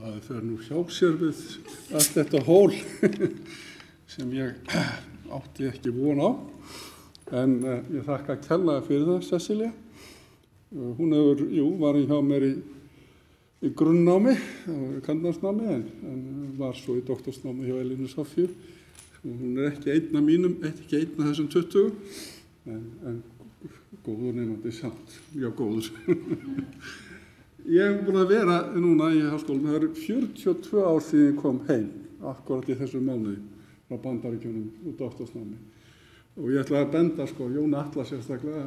Það fer nú hjá sér við allt þetta hól sem ég átti ekki von á, en ég þakka kærlega fyrir það, Cecilia. Hún var hjá mér í grunnnámi, kandnámsnámi, en var svo í doktorsnámi hjá Elínu Soffíu. Hún ekki einn af mínum, ekki einn af þessum 20, en góður nemandi samt, mjög góður. Ég hef búin að vera núna í háskólanum, það eru 42 ár síðan ég kom heim, akkurat í þessu mánuði frá Bandaríkjunum úr doktorsnámi. Og ég ætla að benda, Jón Atla sérstaklega,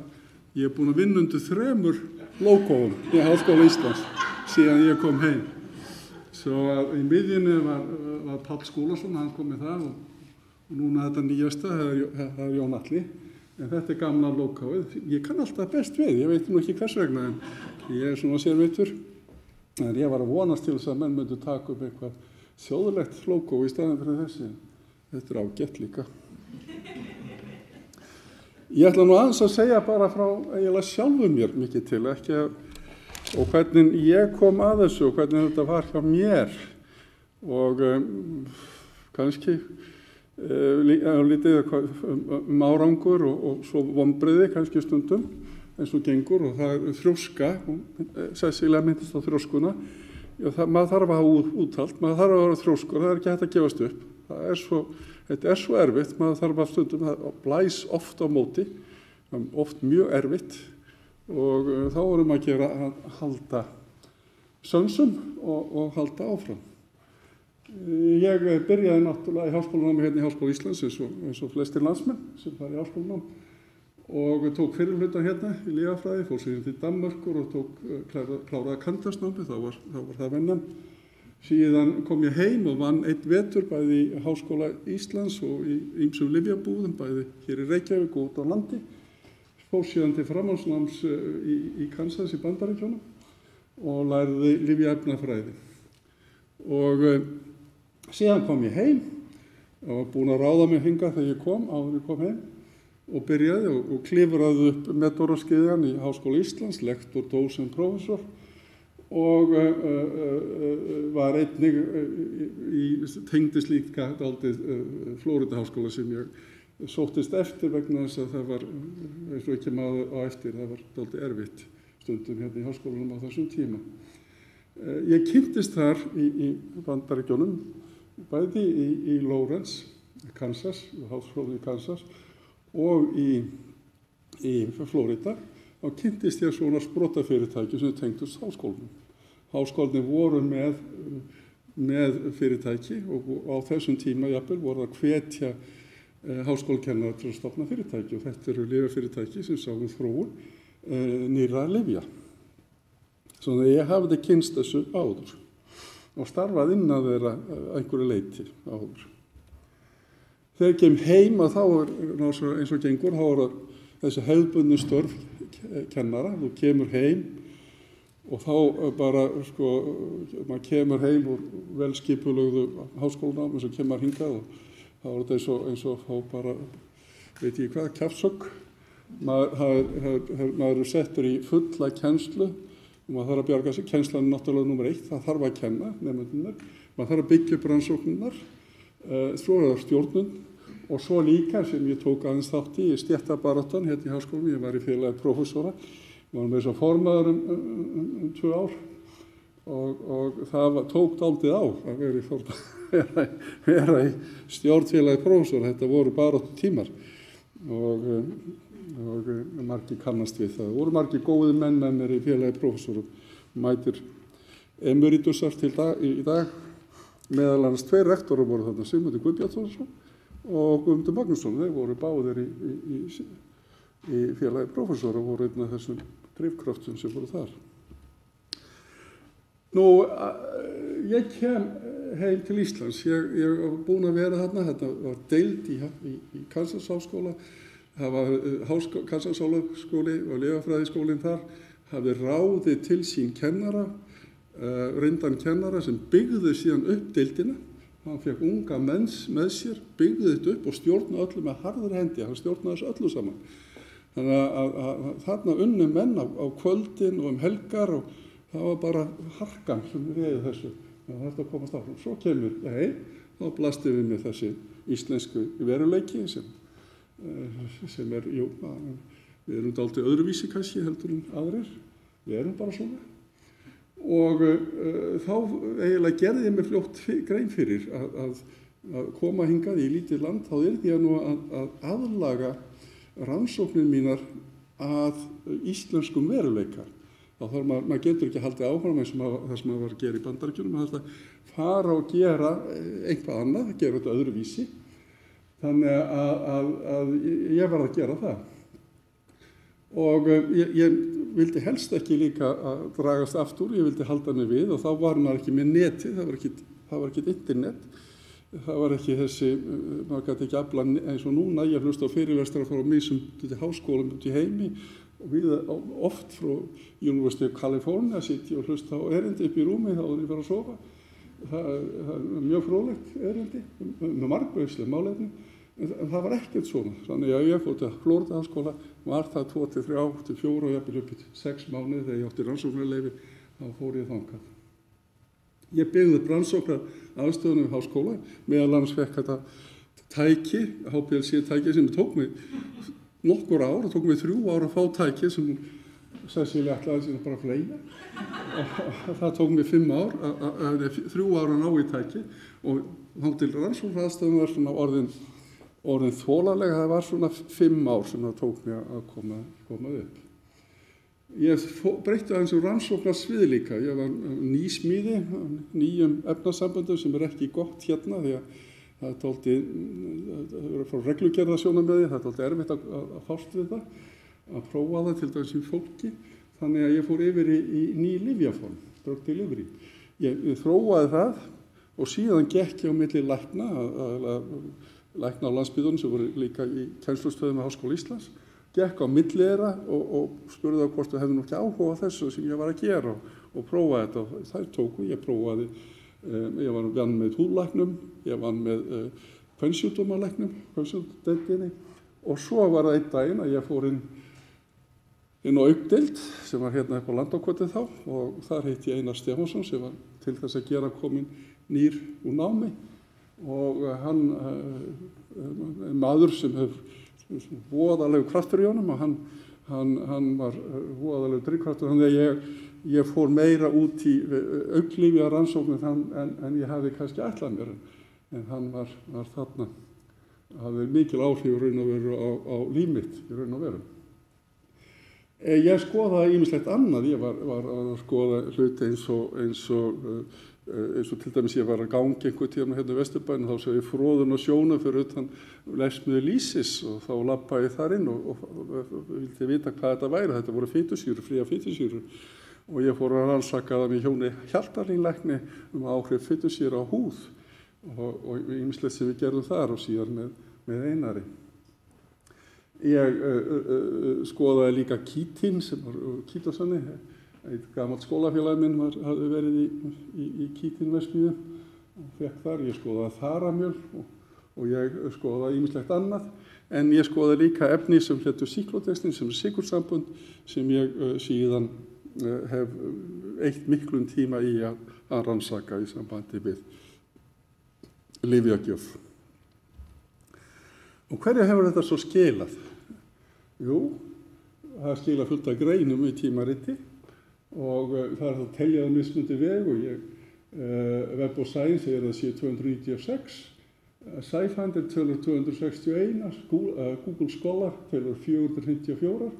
ég hef búin að vinna undir 3 lógóum í Háskóla Íslands síðan ég kom heim. Svo í miðjunni var Páll Skúlason, hann kom með það og núna þetta nýjasta, það er Jón Atli. En þetta er gamla lógóið. Ég kann alltaf best við, ég veit nú ekki hvers vegna, en ég er svona sérvitur. En ég var að vonast til þess að menn myndu taka upp eitthvað þjóðlegt lógó í staðinn fyrir þessi. Þetta er ágætt líka. Ég ætla nú aðeins að segja bara frá eiginlega sjálfum mér mikið til, ekki að, og hvernig ég kom að þessu og hvernig þetta var hjá mér. Og kannski lítið árangur og svo vonbrigði kannski stundum eins og gengur, og það er þrjóska. Cecilia myndist á þrjóskuna. Maður þarf að hafa úthald, maður þarf að vera þrjóskur, það er ekki hægt að gefast upp. Þetta er svo erfitt, maður þarf að stundum, það blæs oft á móti, oft mjög erfitt, og þá erum að gera að halda sönsum og halda áfram. Ég byrjaði náttúrulega í háskólanámi hérna í Háskóla Íslands eins og flestir landsmenn sem fara í háskólanám, og tók fyrirhluta hérna í lyfjafræði, fór síðan til Danmerkur og kláraði kandnámsnámi, þá var það venjan. Síðan kom ég heim og vann einn vetur bæði í Háskóla Íslands og í ýmsum lyfjabúðum, bæði hér í Reykjavík og út á landi. Fór síðan til framhaldsnáms í Kansas í Bandaríkjunum og lærði lyfjaefnafræði. Og síðan kom ég heim og var búin að ráða mig hingað þegar ég kom heim og byrjaði og klifraði upp metóraskeiðan í Háskóla Íslands, lektor, dósent, prófessor, og var einnig tengdist líka dálítið Flórída háskóla sem ég sóttist eftir vegna þess að það var, eins og ekki maður á eftir, það var dálítið erfitt stundum hérna í háskólanum á þessum tíma. Ég kynntist þar í Bandaríkjunum, bæði í Lawrence, Kansas, háskólanum í Kansas, og í Flórída, þá kynntist ég svona sprotafyrirtæki sem tengdust háskólanum. Háskólanir voru með fyrirtæki og á þessum tíma jafnvel voru að hvetja háskólakennara til að stofna fyrirtæki, og þetta eru lyfjafyrirtæki sem sáu þróun nýrra lyfja. Svona að ég hafði kynnst þessu áður og starfað innan þeirra einhverju leyti áður. Þegar ég kem heim að þá eins og gengur, þá er þessi hefðbundnu störf kennara. Þú kemur heim og þá bara, maður kemur heim úr velskipulögðu háskólanámi sem kemur hingað, og þá er þetta eins og fá bara, veit ég hvað, kjaftshögg. Maður er settur í fulla kennslu og maður þarf að bjarga sig. Kennslan er náttúrulega númer 1, það þarf að kenna nemendurnar, maður þarf að byggja upp rannsóknirnar, svo er það stjórnun, og svo líka sem ég tók aðeins þátt í stéttabaráttan hérna í háskólanum. Ég var í félagi prófessora, var með þess að formaður 2 ár, og það tók dálítið á að vera í stjórnfélagi prófessora. Þetta voru baráttu tímar og margir kannast við það. Það voru margir góði menn með mér í félagi prófessora, mætir emeritusar í dag, meðal annars 2 rektorar voru þarna, Sigmundur Guðbjartsson og Guðmundur Magnússon. Þeir voru báðir í félagi prófessora og voru einn af þessum drifkröftum sem voru þar. Nú, ég kem heim til Íslands. Ég var búin að vera þarna, þetta var deild í Kansas háskóla. Það var Kansas háskóli og lyfjafræðiskólinn þar, hafði ráðið til sín kennara, reyndan kennara sem byggði síðan upp deildina. Hann fekk unga menn með sér, byggði þetta upp og stjórnaði öllu með harðri hendi. Hann stjórnaði þessu öllu saman. Þannig að þarna unnu menn á kvöldin og helgar, og það var bara harkan sem réði þessu. það þarf að komast áfram. Svo kemur, þá blasti við með þessi íslensku veruleiki sem jú, við erum dálítið öðruvísi kannski heldur en aðrir, við erum bara svona. Og þá eiginlega gerði ég mér fljótt grein fyrir að koma hingað í lítið land, þá yrði ég nú að aðlaga rannsóknir mínar að íslenskum veruleika. Þá þarf maður getur ekki haldið áfram eins og það sem maður var að gera í Bandaríkjunum, maður þarf að fara og gera eitthvað annað, gera þetta öðruvísi. Þannig að ég var að gera það. Og ég vildi helst ekki líka að dragast aftur, ég vildi halda mig við og þá var maður ekki með neti, það var ekki internet. Það var ekki þessi, maður gæti ekki afla eins og núna, ég hlusta á fyrirlestrar frá misum háskólum út í heimi og við oft frá University of California sitt ég og hlusta á erindi upp í rúmi þá er ég bara að sofa. Það er mjög fróðlegt erindi, með margvísleg málefni, en það var ekkert svona. Þannig að ég fór til Florida háskóla, var það 2 til 3 til 4 og jafnvel upp í 6 mánuði þegar ég átti rannsóknarleyfi, þá fór ég þangað. Ég byggði upp rannsóknaraðstöðuna við háskóla, meðal annars fekk þetta tæki, HPLC-tæki sem tók mig nokkur ár, það tók mig 3 ár að fá tæki sem Cecilia ætlaði sér bara að fleygja. Það tók mig 5 ár, 3 ár að ná í tæki og þá til rannsóknaraðstöðuna var svona orðin þólalega, það var svona 5 ár sem það tók mig að koma upp. Ég breytti aðeins rannsóknarsvið líka. Ég var nýsmíði, nýjum efnasamböndum sem ekki gott hérna því að það er dálítið frá reglugerðarsjónarmiði, það er dálítið erfitt að fást við það, að prófa það til dæmis í fólki. Þannig að ég fór yfir í ný lyfjaform, drug delivery. Ég þróaði það og síðan gekk ég á milli lækna á landsbyggðunum sem voru líka í kennslustöðum við Háskóla Íslands. Gekk á milli þeirra og spurði þá hvort þau hefðu nú ekki áhuga á þessu sem ég var að gera og prófaði þetta. Þær tóku, ég prófaði, ég vann með húðlæknum, ég vann með kvensjúkdómalæknum, kvensjúkdómadeildinni og svo var það einn daginn að ég fór inn á aukdeild sem var hérna upp á Landakoti þá og þar hitti ég Einar Stefánsson sem var til þess að gera kominn nýr úr námi og hann maður sem hefur voðalegu kraftur í honum og hann var voðalegu drifkraftur þannig að ég fór meira út í augnlyfja rannsóknir en ég hafði kannski ætlað mér en hann var þarna hafði mikil áhrif í raun og veru á líf mitt í raun og veru. Ég skoðaði ýmislegt annað, ég var að skoða hluti eins og til dæmis ég var að ganga einhvern tíma hérna í Vesturbænum þá sá ég froðun og sjóna fyrir utan lesmiðu Lýsis og þá labbaði ég þar inn og vildi vita hvað þetta væri. Þetta voru fitusýrur, fría fitusýrur og ég fór að rannsaka það með Hjóni Hjaltalín-lækni áhrif fitusýra á húð og ýmislegt sem við gerðum þar og síðan með Einari. Ég skoðaði líka kítín sem var kítósanni. Eitt gamalt skólafélagi minn hafði verið í kítínverksmiðju og fekk þar. Ég skoðaði þaramjöl og ég skoðaði ýmislegt annað. En ég skoðaði líka efni sem hétu síklódextrin sem sykursambönd sem ég síðan hef eytt miklum tíma í að rannsaka í sambandi við lyfjagjöf. Og hverju hefur þetta svo skilað? Jú, það skilað fullt af greinum í tímariti og það er það teljað á mismunandi veg og Web of Science segir að það sé 296, Scifinder tölur 261, Google Scholar tölur 454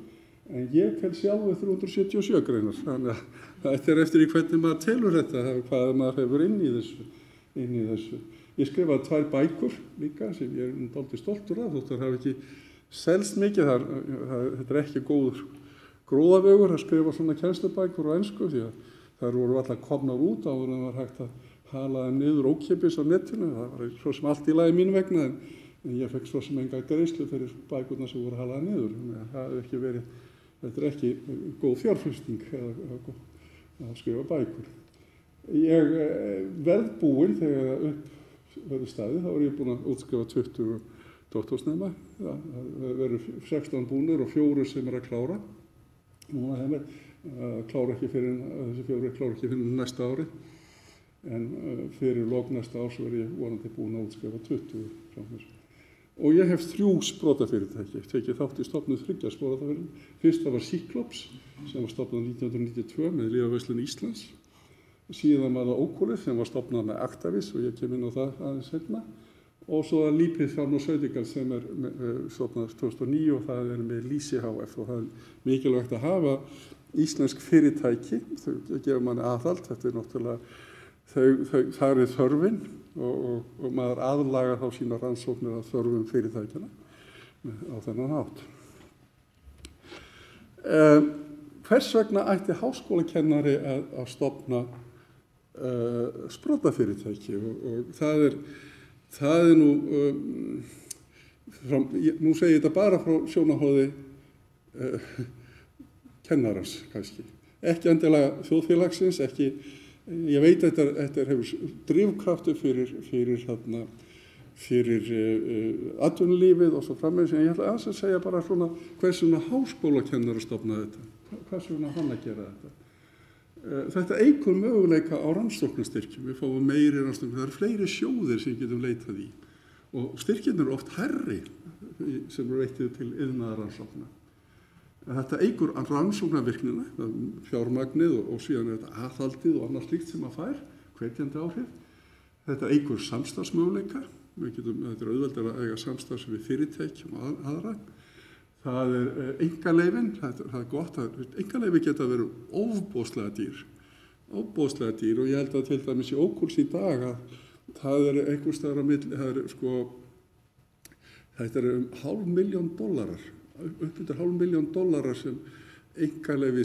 en ég tel sjálfur 377 greinar. Þannig að þetta er eftir í hvernig maður telur þetta, hvað maður hefur inn í þessu. Ég skrifaði 2 bækur líka sem ég er dálítið stoltur af, þótt það hafi ekki selst mikið, þetta er ekki góður gróðavögur að skrifa svona kennslubækur á ensku því að þær voru allar komnar út áður en það var hægt að hala þeim niður ókeypis á netinu. Það var svo sem allt í lagi mín vegna en ég fekk svo sem enga greiðslu fyrir bækurnar sem voru halaðar niður. Það hefur ekki verið, þetta er ekki góð fjárfesting að skrifa bækur. Ég verðbúinn þegar upp verður staðið, þá er ég búinn að útskrifa 20 doktorsnema. Það verður 16 búnir og 4 sem að klára. Núna klára ekki fyrir, þessi 4 klára ekki fyrir næsta ári. en fyrir lok næsta árs verð ég vonandi búin að útskrifa 20 frá þessu. Og ég hef 3 sprotafyrirtæki, tekið þátt í stofnun 3 sprotafyrirtæki. Fyrsta var Cyclops, sem var stofnað 1992 með Lyfjaverslun Íslands. Síðan var það Oculus, sem var stofnað með Actavis, og ég kem inn á það aðeins seinna. Og svo er Lipid Pharmaceuticals, sem er stofnað 2009, og það er með Lýsi HF. Og það er mikilvægt að hafa íslensk fyrirtæki, þau gefa manni aðhald, þetta er náttúrulega, þar er þörfin, og maður aðlagar þá sína rannsóknir að þörfum fyrirtækjana á þennan hátt. Hvers vegna ætti háskólakennari að stofna sprotafyrirtæki? Og það er nú, nú segi ég þetta bara frá sjónarhóði kennarans kannski. Ekki endilega þjóðfélagsins, ekki. Ég veit að þetta hefur drifkraftur fyrir atvinnulífið og svo framvegis, en ég ætla að segja bara svona hvers vegna háskólakennar að stofna þetta, hvers vegna hann að gera þetta. Þetta eykur möguleika á rannsóknarstyrkjum, við fáum meiri rannsóknir, það eru fleiri sjóðir sem getum leitað í og styrkirnir eru oft hærri sem eru veittir til iðnaðarrannsókna. Þetta eykur rannsóknarvirknina, fjármagnið og síðan er þetta aðhaldið og annað slíkt sem að fær, hvetjandi áhrif. Þetta eykur samstarfsmöguleika, þetta er auðveldara að eiga samstarfs við fyrirtækjum og aðra. Það er einkaleyfin, það er gott að einkaleyfi geta verið ofboðslega dýr og ég held að til dæmis í Oculus í dag að það er einhvers staðar á milli, þetta er $500,000 upp undir $500,000 sem einkaleyfi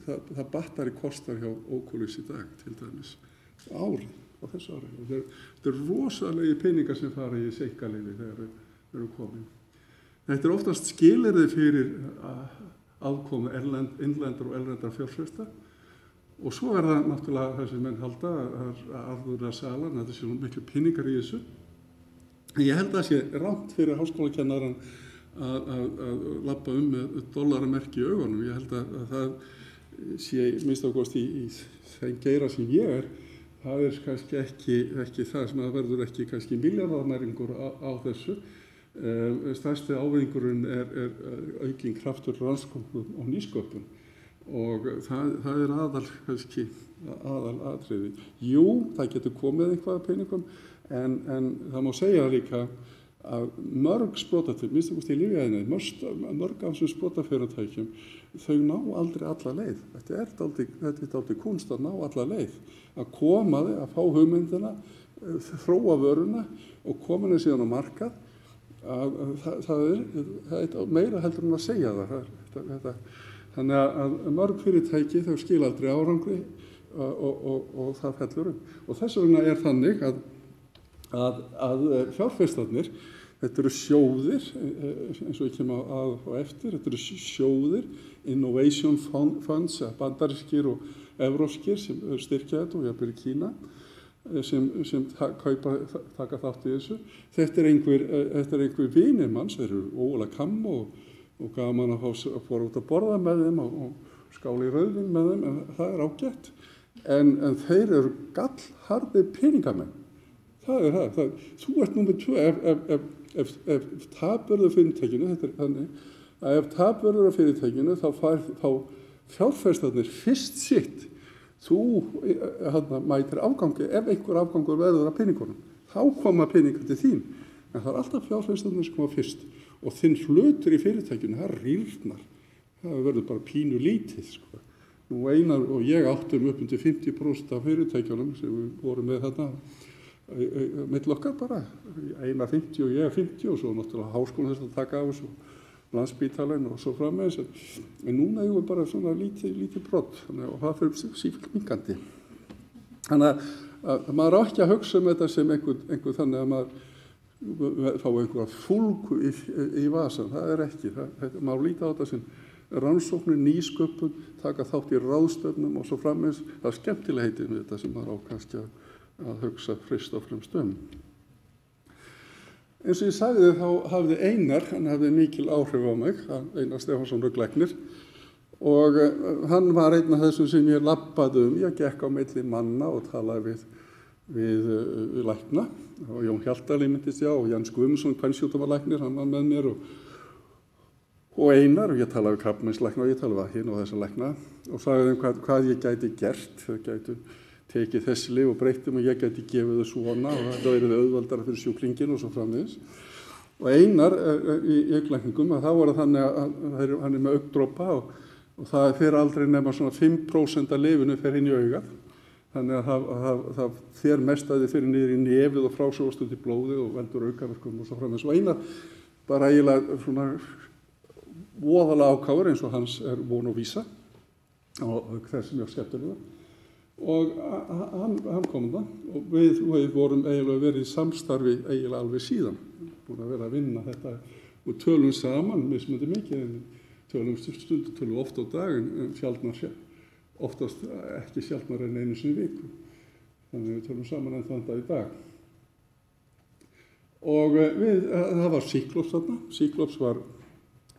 það battari kostar hjá Oculus í dag til dæmis á þessu ári. Þetta er rosalegi peningar sem fara í þessi einkaleyfi þegar þau eru komin. Þetta er oftast skilyrði fyrir aðkomu innlendra og erlendra fjárfesta og svo er það náttúrulega það sem menn halda að arður að salan, þetta sé miklu peningar í þessu. Ég held að það sé rangt fyrir háskólakennaran að labba með dollaramerki í augunum. Ég held að það sé minnst ákosti í þeim geira sem ég er, það er kannski ekki það sem að verður ekki kannski milljarðarnæringur á þessu. Stærsti ávinningurinn er aukinn kraftur rannsóknum og nýsköpun og það er aðalatriði. Jú, það getur komið eitthvað af peningum en það má segja líka að mörg sprotafyrirtæki, minnst ákosti í lyfjaiðnaði, mörg af þessum sprotafyrirtækjum, þau ná aldrei alla leið. Þetta er dálítið kunst að ná alla leið. Að koma þig, að fá hugmyndina, þróa vöruna og koma henni síðan á markað. Það er meira heldur en að segja það. Þannig að mörg fyrirtæki þau skila aldrei árangri og það fellur Og þess vegna er þannig að fjárfestarnir, þetta eru sjóðir, eins og ég kem að eftir, þetta eru sjóðir, innovation funds, bandarískir og evrópskir sem styrkja þetta og jafnvel í Kína, sem taka þátt í þessu. Þetta er einhver vinir manns, þeir eru ógulega kamm og gaman að fóra út að borða með þeim og skála í rauðvín með þeim, en það er ágætt. En þeir eru gallharðir peningamenn. Það er það. Þú ert númer 2 ef tap verður fyrirtækinu, þetta er þannig, að ef tap verður á fyrirtækinu þá fjárfestarnir fyrst sitt. Þú mætir afgangi, ef einhver afgangur verður af peningunum, þá koma peningar til þín. En það er alltaf fjárfestarnir sem koma fyrst og þinn hlutur í fyrirtækinu, það rýrnar. Það verður bara pínu lítið, sko. Nú Einar og ég áttum upp undir 50% af fyrirtækjunum sem við vorum með þarna mitt okkar bara. Einar 50 og ég 50 og svo náttúrulega háskólan þess að taka af þessu Landspítalinn og svo framvegis. En núna eigum við bara svona lítið brott og það fyrir sífellt minnkandi. Þannig að maður á ekki að hugsa þetta sem einhver þannig að maður fá einhverja fúlgu í vasan. Það er ekki. Maður líta á þetta sem rannsóknir, nýsköpun, taka þátt í ráðstöfnum og svo framvegis. Það er skemmtilega heitið með þetta sem maður á kannski að hugsa fyrst og fremst Eins og ég sagði þá hafði Einar, hann hafði mikil áhrif á mig, Einar Stefánsson Rögglæknir, Og hann var einn af þessum sem ég labbaði ég gekk á milli manna og talaði við lækna. Og Jón Hjaltalín myndist og Jens Guðmundsson, kvensjúkdómalæknir, hann var með mér og Einar, og ég talaði við krabbameinslækna og ég talaði við hinn og þessa lækna og sagði þeim hvað ég gæti gert, þau gætu tekið þessi lyf og breyttum og ég gæti gefið þau svona og þetta verið auðveldara fyrir sjúklingin og svo framvegis. Og Einar í augnlækningum að þá var það þannig að hann með augndropa og það fer aldrei nema svona 5% af lyfinu fer inn í augað. Þannig að það fer mest að þið fyrir niður í nefið og frásjóðast út í blóði og veldur aukaverkum og svo framvegis. Og Einar bara eiginlega svona voðalega ákáður eins og hans von og vísa og þessi mjög skemmtilega. Og hann kom það og við vorum eiginlega verið í samstarfi eiginlega alveg síðan. Búin að vera að vinna þetta og tölum saman, mismunandi mikið, en tölum stundu, tölum oft á dag en oftast ekki sjaldnar en einu sinni í viku. Þannig við tölum saman enn þann dag í dag. Og það var Cyclops þarna. Cyclops var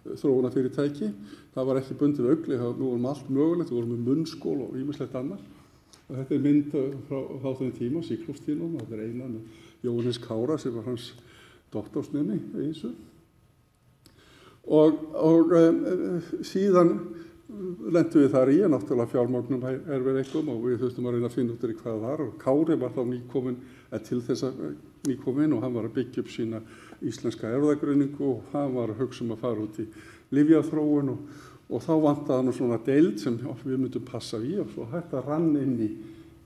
þróunarfyrirtæki. Það var ekki bundið við augli, við vorum allt mögulegt, við vorum með munnskól og ýmislegt annað. Og þetta mynd frá þeim tíma, Cyclops-tímanum, það Einar með Jóhannes Kára sem var hans doktorsnemi í þessu. Og síðan lentum við þar í, náttúrulega fjármagnum erfiðleikum og við þurftum að reyna að finna út hvað það var. Og Kári var þá nýkominn til þess að nýkominn og hann var að byggja upp sína íslenska erfðagreiningu og hann var að hugsa að fara út í lyfjaþróun og þá vantaði hann svona deild sem við myndum passa í og svo þetta rann inn í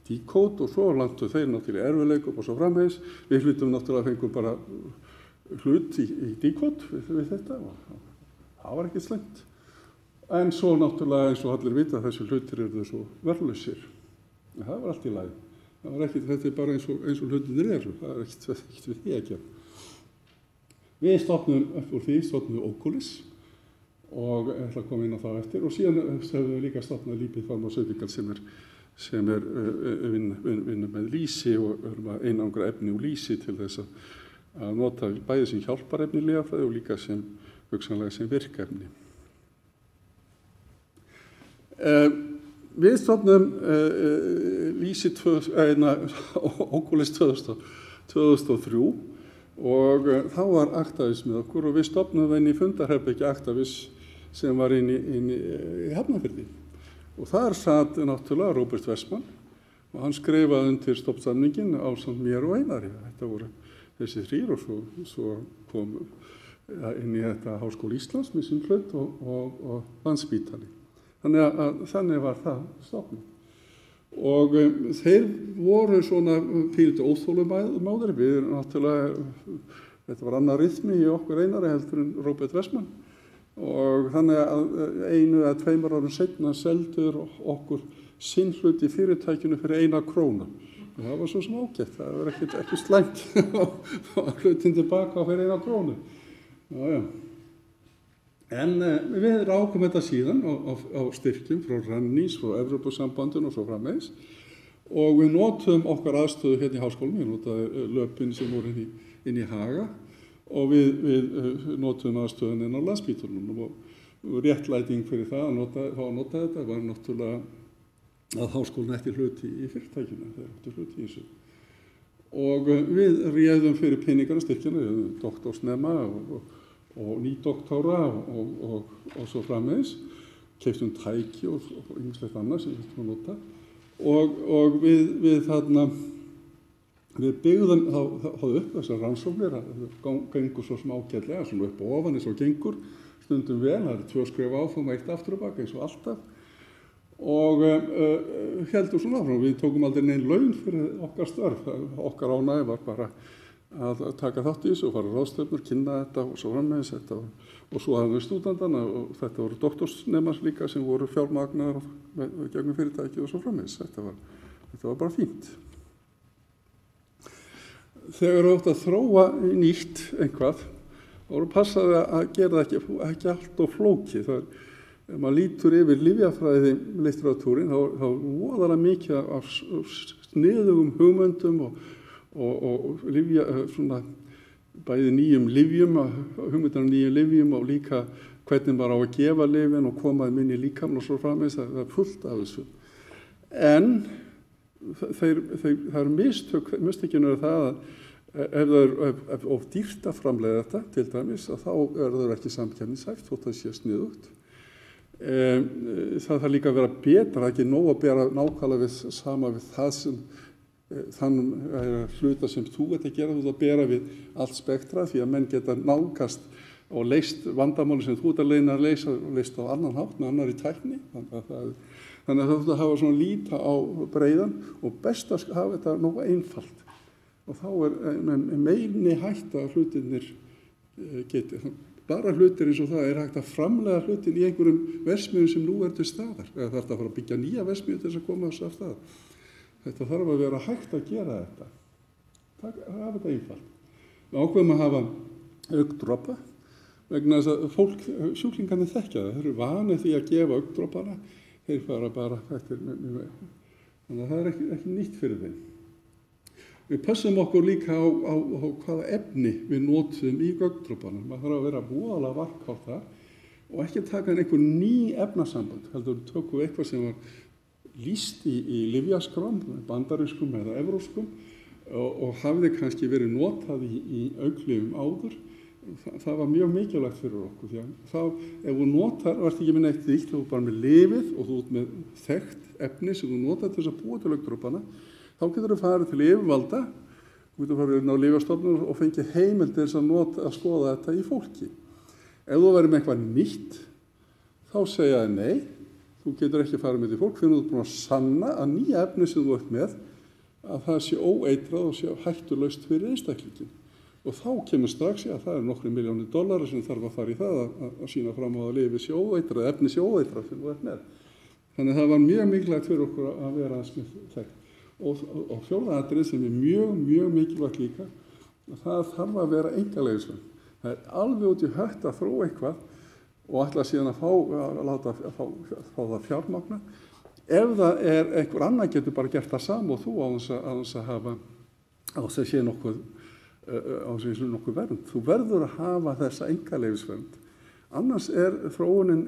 Decode og svo lantu þeir náttúrulega erfiðleikum og svo framvegis. Við hlutum náttúrulega fengum bara hlut í Decode við þetta og það var ekki slengt. En svo náttúrulega eins og allir vita þessu hlutir eru svo verðlausir. En það var allt í lagi. Það var ekkert, þetta bara eins og hlutinir eru. Það er ekkert við því að gera. Við stofnum Oculis og ætla að koma inn á það eftir og síðan höfum við líka stofnað Lipid Pharmaceutical sem vinnur með lýsi og erum að einangra efni úr lýsi til þess að nota bæði sem hjálparefni í lyfjafræði og líka sem hugsanlega sem virkefni. Við stofnum Oculis 2003 og þá var Actavis með okkur og við stofnum það inn í fundarherbergi Actavis sem var inn í Hafnarfirði. Og þar sat náttúrulega Róbert Wessman og hann skrifaði undir stofnsamninginn ásamt mér og Einari. Þetta voru þessi þrír og svo kom inn í þetta Háskóli Íslands með sinn hlut og Landspítali. Þannig var það stofnun. Og þeir voru svona fyrir óþolinmóðir. Við náttúrulega, þetta var annar rytmi í okkur Einari heldur en Róbert Wessman. Og þannig að 1 eða 2 árum seinna seldur okkur sinn hlut í fyrirtækinu fyrir 1 krónu. Og það var svo sem ágætt, það var ekki slæmt að hlutin tilbaka fyrir 1 krónu. Já. En við rákum þetta síðan á styrkjum frá Rannís, frá Evrópusambandinu og svo framvegis og við notuðum okkar aðstöðu hérna í háskólanum, við notaði löpin sem voru inn í Haga og við notuðum aðstöðun inn á Landspítalanum og réttlæting fyrir það að nota þetta var náttúrulega að háskólinn ætti hluti í fyrirtækinu, þeir ætti hluti í þessu. Og við réðum fyrir peningarna styrkjana, doktorsnema og nýdoktóra og svo framvegis, keyptum tæki og ýmislegt annað sem við þurfum að nota og við byggðum þá upp þessar rannsóknir, það gengur svo smágætlega, svona upp og ofan eins og gengur, stundum vel, það eru 2 skref áfram og 1 aftur og baka eins og alltaf og heldum svona áfram, við tókum aldrei nein laun fyrir okkar störf, okkar ánægja var bara að taka þátt í þessu og fara ráðstefnur, kynna þetta og svo framvegis þetta og svo hafðum við stúdentana og þetta voru doktorsnemar líka sem voru fjármagnaðar gegnum fyrirtæki og svo framvegis. Þetta var bara fínt. Þegar við átt að þróa nýtt einhvað, þá voru passaði að gera það ekki allt of flókið. Ef maður lítur yfir lyfjafræði litteratúrin, þá voðalega mikið af sniðugum hugmyndum og lyfja, svona bæði nýjum lyfjum, hugmyndar nýjum lyfjum og líka hvernig maður á að gefa lyfin og koma þeim inn í líkamann og svo framvegis, það er fullt af þessu. En það eru mistökin eru það að ef það er of dýrt að framleiða þetta, til dæmis, þá það ekki samkeppnishæft, þótt það sé sniðugt. Það þarf líka að vera betra, ekki nóg að bera nákvæmlega sama við það sem þann hluta sem þú ert að gera, þú ert að bera við allt spektra, því að menn geta nálgast og leyst vandamáli sem þú ert að leysa á annan hátt með annarri tækni. Þannig að það þurft að hafa svona líta á breiðan og best að hafa þetta nógu einfalt. Og þá meini hægt að hlutirnir geti. Bara hlutir eins og það hægt að framleiða hlutin í einhverjum verksmiðjum sem nú til staðar. Eða þarf að fara að byggja nýja verksmiðjur til þess að koma þessu af stað. Þetta þarf að vera hægt að gera þetta. Hafa þetta einfalt. Við ákveðum að hafa augndropa vegna þess að fólk, sjúklingarnir þekkja það. Þeir eru vanir því að gefa augndropana. Þeir fara bara eftir með. Þannig að það ekki nýtt fyrir þeim. Við passum okkur líka á hvaða efni við notum í augndropana. Maður þarf að vera voðalega varkátt það og ekki taka einhver ný efnasamband. Heldur tökum við eitthvað sem var lýst í lyfjaskrám, bandarískum eða evrópskum og hafði kannski verið notað í augnlyfjum áður. Það var mjög mikilvægt fyrir okkur því að þá, ef þú notar, varst ekki með neitt þýtt, þú er bara með lyfið og þú ert með þekkt efni sem þú notar til þess að búa til augndropana, þá getur þú farið til yfirvalda, þú getur farið inn á lyfjastofnun og fengið heimild til þess að skoða þetta í fólki. Ef þú verður með eitthvað nýtt, þá segja þið nei, þú getur ekki farið með því fólk fyrir þú ert búin að sanna að nýja efni sem þú ert með, að það sé óeitrað og sé hættulaust fyrir einstaklingin. Og þá kemur strax að það nokkrir milljónir dollara sem þarf að fara í það að sína fram á að lyfið sé óeitrað, efni sé óeitrað sem þú ert með. Þannig að það var mjög mikilvægt fyrir okkur að vera með þekkt. Og fjórða atriði sem er mjög mikilvægt líka, það þarf að vera einkaleyfisvernd. Það er alveg út í hött að þróa eitthvað og ætla síðan að fá það fjármagna. Ef það er einhver annar getur bara gert það sama og þú á þess að hafa á þess að sé nokkuð vernd. Þú verður að hafa þessa einkaleyfisvernd. Annars er þróunin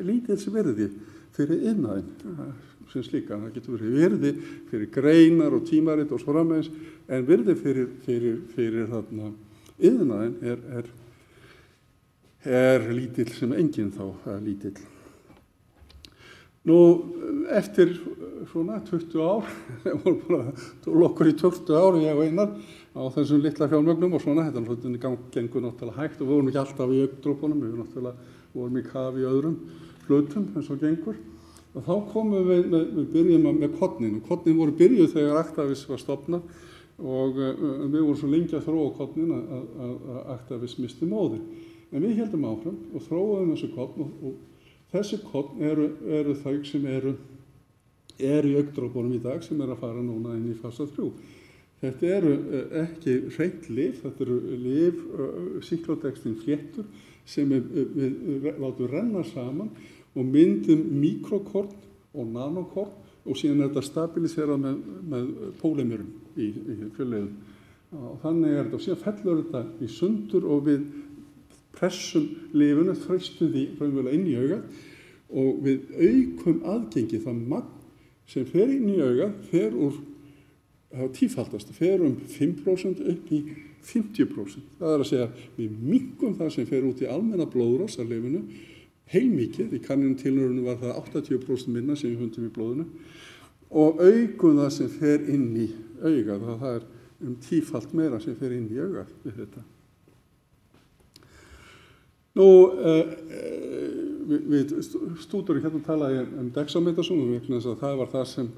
lítils virði fyrir iðnaðinn sem slíka. Það getur verið virði fyrir greinar og tímarit og svo framvegis, en virði fyrir þarna iðnaðinn er lítill sem enginn þá lítill. Nú, eftir svona 20 ár, við vorum bara tól okkur í 20 ár, ég og Einar, á þessum litla fjármögnum og svona, þetta hlutinni gengur náttúrulega hægt og við vorum ekki alltaf í augndropunum, við náttúrulega vorum í kafi í öðrum hlutum eins og gengur. Og þá komum við byrjum með kornin og kornin voru byrjuð þegar Actavis var stofnað og við vorum svo lengi að þróa kornin að Actavis misti móðir. En við heldum áfram og þróaðum þessu korn og þessi korn eru þau sem eru í augndropunum í dag sem að fara núna inn í fasa 3. Þetta eru ekki hreint lyf, þetta eru lyf, cyklodextrin fléttur sem við látum renna saman og myndum mikrokorn og nanokorn og síðan þetta stabiliserað með pólimerum í fjölleiðum. Þannig þetta og síðan fellur þetta í sundur og við pressum lyfinu, þröstum því raunverulega inn í augað og við aukum aðgengi það magn sem fer inn í augað fer úr tífaldast, fer 5% upp í 50%. Það er að segja við minnkum það sem fer út í almenna blóðrás af lyfinu heilmikið, í kanninu tilrauninu var það 80% minna sem við fundum í blóðinu og aukum það sem fer inn í augað, það er tífalt meira sem fer inn í augað við þetta. Nú, við stúdur hérna talaði dexamethasone vegna þess að það var það sem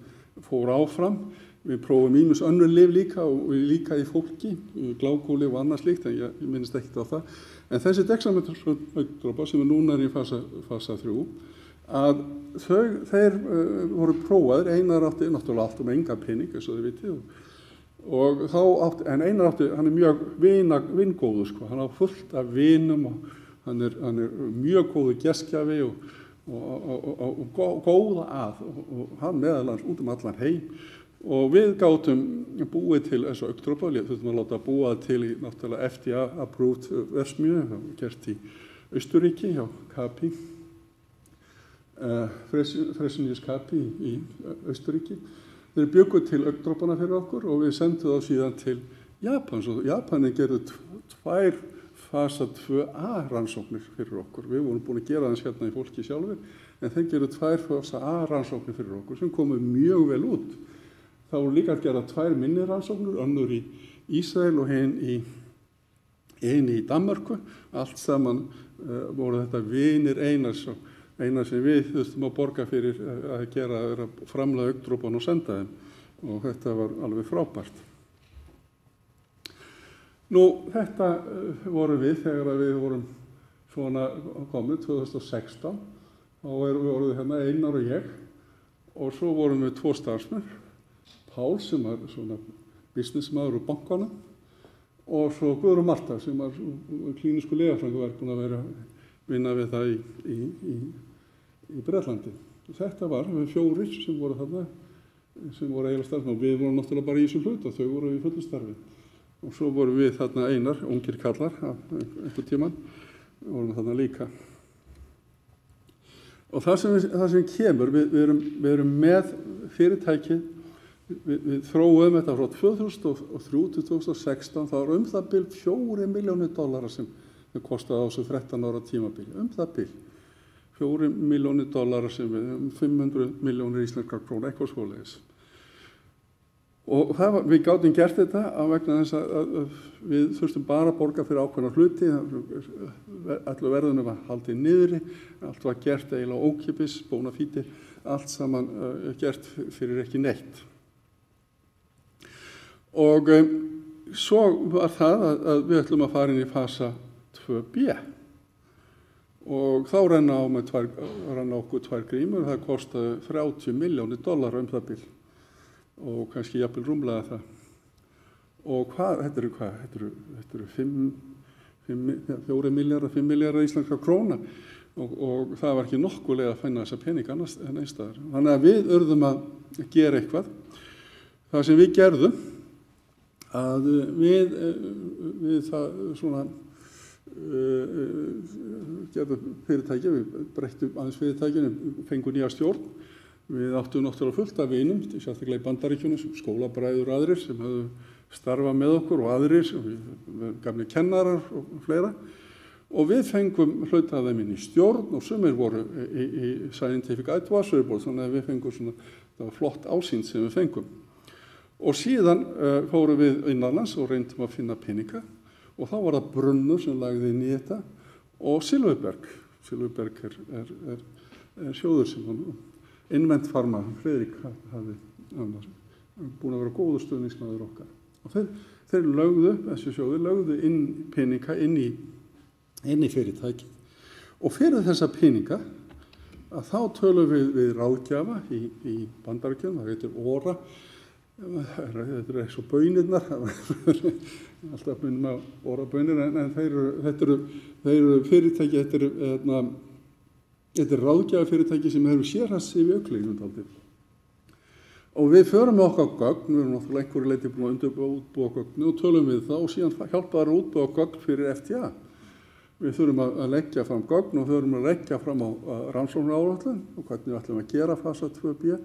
fór áfram. Við prófum ýmis önnur lyf líka og líka í fólki, glákólyf og annað slíkt, en ég minnist ekkert á það. En þessi dexamethasone augndropa sem núna í fasa 3, að þeir voru prófaðir, Einar átti náttúrulega allt enga pening, eins og þið vitið, og þá átti, en Einar átti, hann er mjög vingóður, sko, hann á fullt af vinum og hann er mjög góður gestgjafi og góða að og hann meðalans út allan heim og við gátum búið til þessu augndropa, þurftum að láta búa til í náttúrulega FDA approved verksmiðju, gert í Austurríki hjá Kapi, Fresenius Kapi í Austurríki. Þeir bjuggu til augndroppana fyrir okkur og við sendum þá síðan til Japans og Japanin gerðu 2 fasa 2A rannsóknir fyrir okkur. Við vorum búin að gera þess hérna í fólki sjálfur, en þeir gerðu 2 fasa A rannsóknir fyrir okkur sem komu mjög vel út. Það voru líka að gera 2 minni rannsóknir, önnur í Ísrael og ein í Danmörku. Allt saman voru þetta vinir Einars og Einar sem við þurftum að borga fyrir að gera, að framleiða augndropann og senda þeim. Og þetta var alveg frábært. Nú, þetta voru við þegar við vorum svona komið 2016. Þá vorum við hérna Einar og ég og svo vorum við 2 starfsmenn. Pál sem var svona businessmaður úr bankanum og svo Guðrún Marta sem var klínísku legafræðingur búin að vera vinna við það í Bretlandi. Þetta var 4 sem voru þarna, sem voru eiginlega starfsmenn og við vorum náttúrulega bara í þessum hlut og þau voru í fullu starfi. Og svo vorum við þarna Einar, ungir kallar, einhvern tímann, vorum þarna líka. Og það sem kemur, við erum með fyrirtæki, við þróum þetta frá 2003 til 2016, það var það bil $4 milljónir sem kostaði á þessu 13 ára tímabili, það bil. $4 milljónir sem við, 500 milljónir íslenskar krónur, eitthvað svoleiðis. Og við gátum gert þetta vegna þess að við þurftum bara að borga fyrir ákveðna hluti, allir verðunum var haldið niðri, allt var gert eiginlega ókeypis, bona fide, allt saman gert fyrir ekki neitt. Og svo var það að við ætlum að fara inn í fasa 2B. Og þá renna okkur 2 grímur, það kostaði $30 milljónir það bil. Og kannski jafnvel rúmlega það. Og þetta eru 4 milljarðar, 5 milljarðar íslenskra króna og það var ekki nokkulega að finna þessa peninga en einstæðar. Þannig að við urðum að gera eitthvað. Það sem við gerðum, að við það svona gerðum fyrirtæki, við breyttum aðeins fyrirtækinu, fengum nýja stjórn. Við áttum náttúrulega fullt af vinum, sérstaklega í Bandaríkjunum, skólabræður og aðrir sem höfðu starfað með okkur og aðrir, gamli kennarar og fleira. Og við fengum hluta af þeim inn í stjórn og sumir voru í Scientific Advisory Board, þannig að við fengum svona, það var flott ásýnd sem við fengum. Og síðan fórum við innanlands og reyndum að finna peninga og þá var það Brunnur sem lagði inn í þetta og Silfurberg. Silfurberg er sjóður sem hann Invent Pharma, Friðrik hafði búin að vera góður stuðningsmaður okkar. Og þeir lögðu, þessi sjóði, lögðu inn peninga inn í fyrirtæki. Og fyrir þessa peninga, að þá tölum við ráðgjafa í Bandaríkjunum, það heitir ORA, þetta er svo bönirnar, alltaf minnum að ORA-bönir, en þeir eru fyrirtæki, þetta er ráðgjafafyrirtæki sem hefur sérhæft sig við augnlæknum dálítið. Og við förum með okkar gögn, við erum náttúrulega einhverju leyti búin að útbúa gögn og tölum við það og síðan hjálpa þær að útbúa gögn fyrir FDA. Við þurfum að leggja fram gögn og þurfum að leggja fram á rannsóknaráætlun og hvernig við ætlum að gera fasa 2B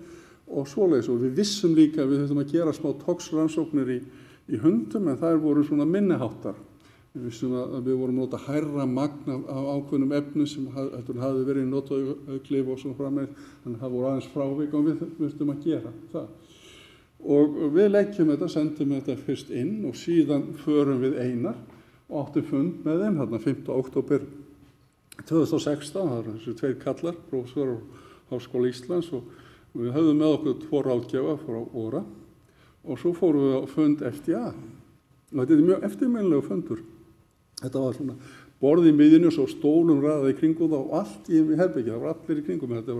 og svoleiðis. Og við vissum líka að við þurfum að gera smá toxrannsóknir í hundum en þær voru svona minniháttar. Við vissum að við vorum að nota hærra magn af ákveðnum efnum sem hafði verið notað auglyf og svona framvegis, þannig að það voru aðeins frávik og við þurftum að gera það. Og við leggjum þetta, sendum þetta fyrst inn og síðan förum við Einar og áttum fund með þeim, þarna 5. október 2016, það eru þessi 2 kallar, prófessor á Háskóla Íslands og við höfðum með okkur 2 ráðgjafa frá ORA og svo fórum við á fund FDA. Og þetta er mjög eftirminnilegu fundur. Þetta var svona borð í miðjunni og svo stólum raðað í kringum það og allt í herbergi, það var allir í kringum þetta.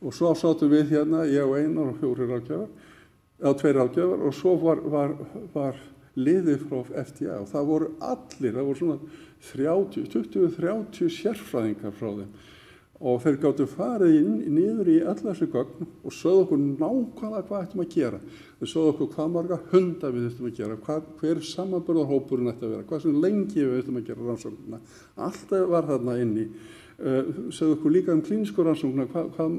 Og svo sátum við hérna, ég og Einar og 4 ráðgjafar, eða 2 ráðgjafar og svo var liðið frá FDA og það voru allir, það voru svona 20-30 sérfræðingar frá þeim og þeir gátu farið niður í öll þessi gögn og sögðu okkur nákvæmlega hvað ættum að gera. Þeir sögðu okkur hvað marga hunda við ættum að gera, hver samanburðarhópurinn ætti að vera, hvað sem lengi við ættum að gera rannsóknina. Alltaf var þarna inni. Sögðu okkur líka klínísku rannsóknina, hvað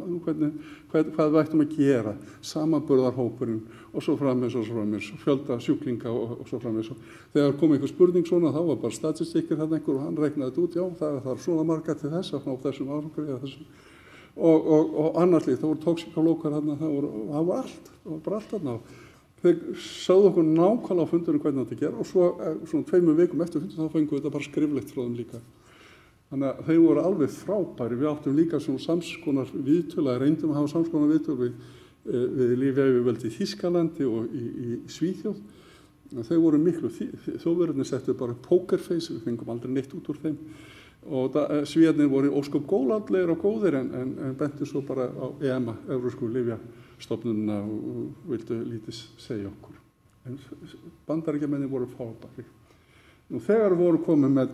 við ættum að gera, samanburðarhópurinn og svo framvegis, fjölda sjúklinga og svo framvegis. Þegar kom einhver spurning svona, þá var bara statistikir þarna einhver og hann reiknaði þetta út, já, það þarf svona marga til þess að ná þessum árangri eða þessum. Og annars líkt, það voru toxikológar þarna, það var allt, það var bara allt þarna. Þeir sögðu okkur nákvæmlega á fundunum hvernig þetta gera og svo svona 2 vikum eftir fundun þá fengum við þetta bara skriflegt frá þeim líka. Þannig að þeir voru alveg frábæri. Við áttum líka svona samskonar viðtöl, reyndum að hafa samskonar viðtöl við lyfjayfirvöld í Þýskalandi og í Svíþjóð. Þeir voru miklu, Þjóðverjarnir settu bara pókerface, við fengum aldrei neitt út úr þeim. Og Svíarnir voru ósköp góðlandlegir og góðir en bentu svo bara á EMA, Evrópsku lyfjastofnunina og vildu lítið segja okkur. En Bandaríkjamenn voru frábæri. Nú þegar voru komið með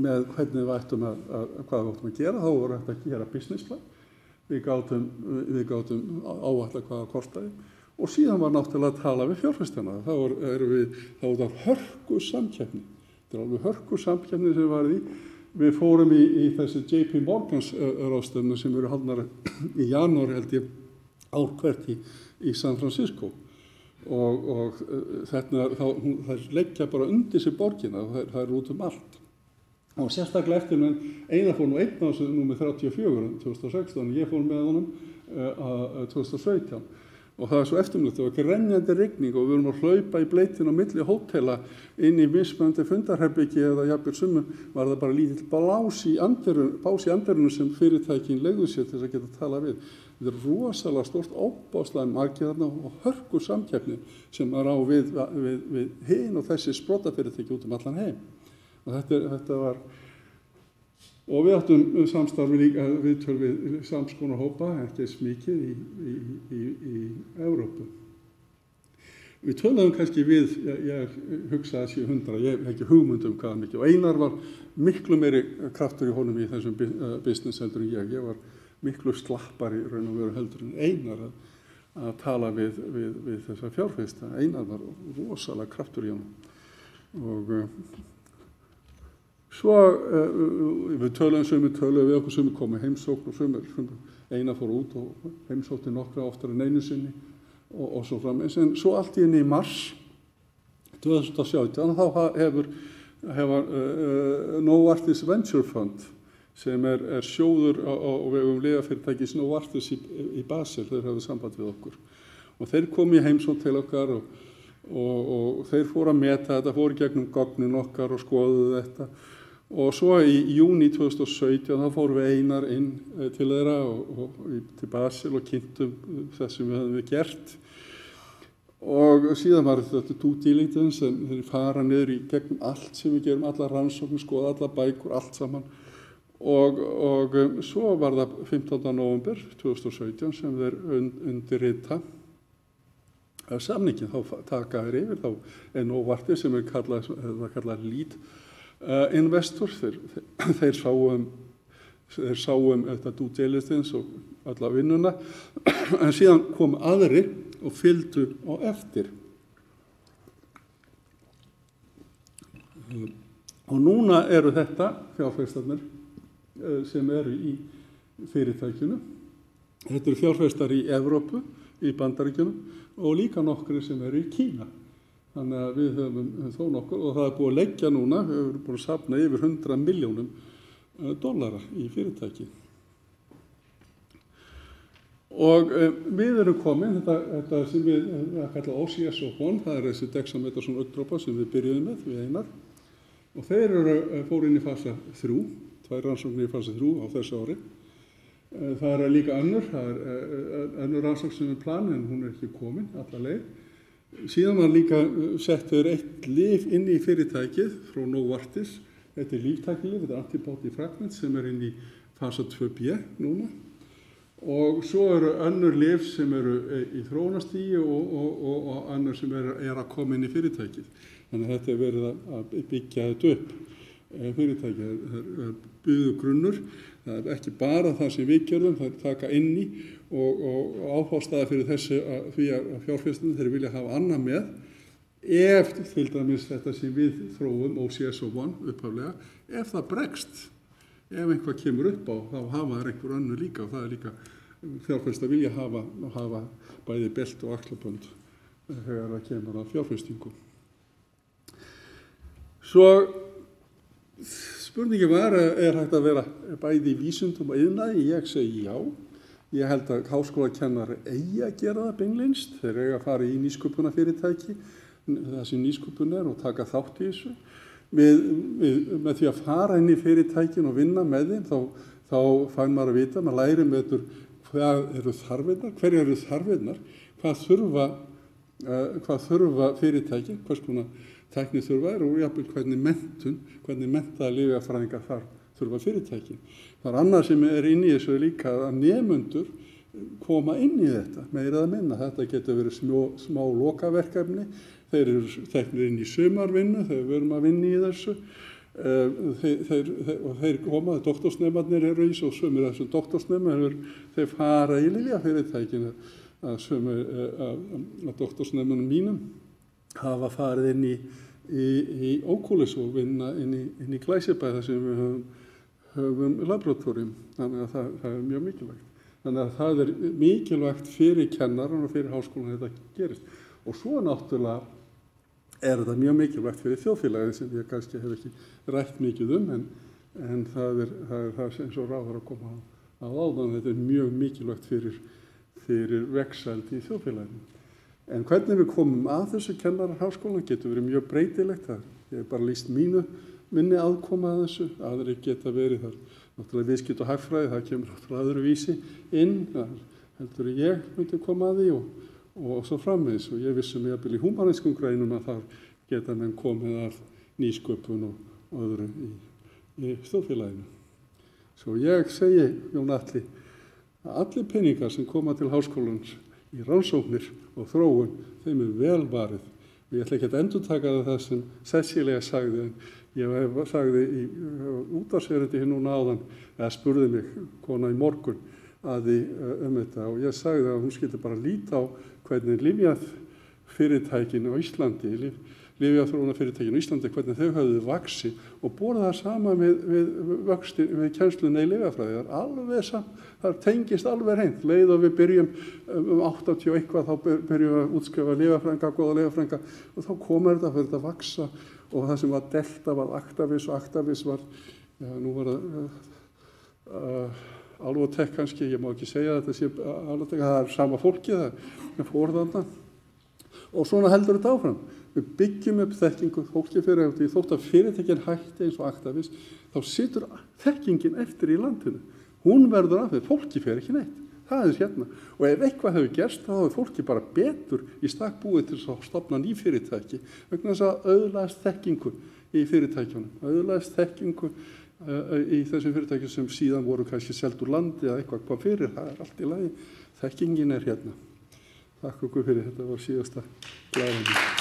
hvernig við ættum hvað við ættum að gera, þá voru þetta að gera businessplan. Við gátum áætla hvað það kostaði og síðan var náttúrulega að tala við fjárfestana. Þá var það hörku samkeppni. Þetta alveg hörku samkeppni sem var í. Við fórum í þessi JP Morgans ráðstefnu sem eru haldnar í janúar held ég ár hvert í San Francisco. Og þær leggja bara undir sig borgina, það er út allt. Og sérstaklega eftir með Einar fór nú einn á þessu númer 34 2016, ég fór með honum 2017 og það svo eftirminnilegt, það var grenjandi rigning og við vorum að hlaupa í bleitin á milli hótela inn í mismunandi fundarherbyggi eða jafnvel sumum var það bara lítill bás í anddyrinu sem fyrirtækin leigðu sér til þess að geta tala við. Þetta er rosalega stórt óbáslega margir þarna og hörku samkeppni sem á við hin og þessi sprotafyrirtæki út allan heim. Og þetta var, og við áttum samstarfi líka viðtöl við samskonar hópa, ekki eins mikið í Evrópu. Við töluðum kannski við, ég hugsaði 700, ég hef ekki hugmynd hvað mikið, og Einar var miklu meiri kraftur í honum í þessum business heldur en ég var miklu slappari raun og veru heldur en Einar að tala við þessa fjárfesta. Einar var rosalega kraftur í honum. Og svo við töluðum við okkur sumir komið heimsókn og sumir Einar fór út og heimsótti nokkra oftar en einu sinni og svo framvegis. En svo allt í einu í mars 2017 þá hefur Novartis Venture Fund sem sjóður á vegum lyfjafyrirtækis Novartis í Basel, þeir hafðu samband við okkur. Og þeir komu í heimsókn til okkar og þeir fóru að meta þetta, fóru gegnum gögnin okkar og skoðuðu þetta. Og svo í júní 2017 þá fórum við Einar inn til þeirra og til Basel og kynntum það sem við höfum gert. Og síðan var þetta due diligence sem þeir fara niður í gegnum allt sem við gerum, alla rannsóknir, skoða alla bækur, allt saman. Og svo var það 15. nóvember 2017 sem þeir undirrita samningin. Þá taka þeir yfir, þá Novartis sem kallað lead investor, þeir sáu þetta due diligence og alla vinnuna, en síðan kom aðrir og fylgdu á eftir. Og núna eru þetta fjárfestarnir sem eru í fyrirtækinu. Þetta eru fjárfestar í Evrópu, í Bandaríkjunum og líka nokkri sem eru í Kína. Þannig að við höfum þó nokkur og það er búið að leggja núna, við höfum búið að safna yfir $100 milljónum í fyrirtæki. Og við erum komin, þetta sem við kallum OCS-01, það þessi dexamethasone augndropa sem við byrjuðum með, við Einar. Og þeir fóru inn í fasa 3, 2 rannsóknir í fasa 3 á þessu ári. Það líka önnur rannsókn sem er planið en hún ekki komin alla leið. Síðan var líka settur eitt lyf inn í fyrirtækið frá Novartis. Þetta líftæknilyf, þetta antibody fragment sem inn í fasa 2B núna. Og svo eru önnur lyf sem eru í þróunarstigi og önnur sem að koma inn í fyrirtækið. Þannig að þetta verið að byggja þetta upp. Fyrirtækið byggður grunnur. Það er ekki bara það sem við gerðum, það er taka inn í og áfástaða fyrir þessu því að fjárfestum þeir vilja hafa annað með. Ef til dæmis þetta sem við þróum OCS-01 upphaflega, ef það bregst, ef einhvað kemur upp á, þá hafa það einhver önnur líka og það er líka fjárfesta vilja hafa bæði belt og axlabönd þegar það kemur að fjárfestingu. Svo spurningi var, hægt að vera bæði í vísindum og iðnaði? Ég segi já. Ég held að háskólakennar eigi að gera það beinlengst. Þeir eiga að fara í nýsköpunarfyrirtæki, það sem nýsköpun og taka þátt í þessu. Með því að fara inn í fyrirtækin og vinna með þeim, þá fær maður að vita, maður læri með þetta hvað eru þarfirnar, hverjar eru þarfirnar, hvað þurfa fyrirtækin, hvers konar tækni þurfa og jafnvel hvernig menntaða lyfjafræðingar þar þurfa fyrirtækin. Það annað sem inn í þessu líka að nemendur koma inn í þetta, meira að minna. Þetta getur verið smá lokaverkefni, þeir eru teknir inn í sumarvinnu, þegar við erum að vinna í þessu. Þeir koma, doktorsnemarnir eru í og sumir af þessum doktorsnemar, þeir fara í lyfjafyrirtækinu að doktorsnemunum mínum hafa farið inn í Ókulis og vinna inn í Glæsibæ þar sem við höfum laboratórium. Þannig að það er mjög mikilvægt. Þannig að það er mikilvægt fyrir kennaran og fyrir háskólan að þetta gerist. Og svo náttúrulega er þetta mjög mikilvægt fyrir þjóðfélagið sem ég kannski hef ekki rætt mikið en það er það sem svo ráðar að koma að áðan. Þetta er mjög mikilvægt fyrir vexald í þjóðfélaginu. En hvernig við komum að þessu kennaraháskólan getur verið mjög breytilegt. Ég hef bara lýst minni aðkoma að þessu. Aðrir geta verið þar. Náttúrulega viðskipt og hagfræði, það kemur náttúrulega öðruvísi inn. Heldur ég myndi koma að því og svo framvegis. Og ég vissum jafnvel í húmanískum greinum að þar geta menn komið af nýsköpun og öðru í þjóðfélaginu. Svo ég segi, Jón Atli, að allir peningar sem koma til háskólans í rannsóknir og þróun, þeim er vel varið. Ég ætla ekki að endurtaka það sem Cecilia sagði, en ég sagði í útvarpserindi núna áðan, eða spurði mig kona í morgun að því þetta og ég sagði að hún skyldi bara líta á hvernig lyfjafyrirtækin á Íslandi, lyfjaþróunarfyrirtækin á Íslandi, hvernig þau höfðu vaxið og borða það sama við kennsluna í lyfjafræði. Það tengist alveg hreint. Leið og við byrjum 80 eitthvað, þá byrjum við að útskrifa lyfjafræðinga, góða lyfjafræðinga og þá komur þetta fyrir að vaxa og það sem var Delta var Actavis og Actavis var, nú var það Alvotech kannski, ég má ekki segja þetta sé Alvotech, það er sama fólki, það fór þarna og svona heldur þetta áfram. Við byggjum upp þekkingu, fólki fyrir því þótt að fyrirtækin hætti eins og Actavis, þá situr þekkingin eftir í landinu. Hún verður af því, fólki fer ekki neitt. Það er hérna. Og ef eitthvað hefur gerst, þá hefur fólki bara betur í stakk búið til að stofna ný fyrirtæki, vegna þess að öðlaðist þekkingu í fyrirtækjunum, öðlaðist þekkingu í þessum fyrirtækjum sem síðan voru kannski seld úr landi eða eitthvað hvað fyrir, það er allt í lagi. Þekkingin er hérna. Takk okkur fyrir þetta var síðasta glæðandi.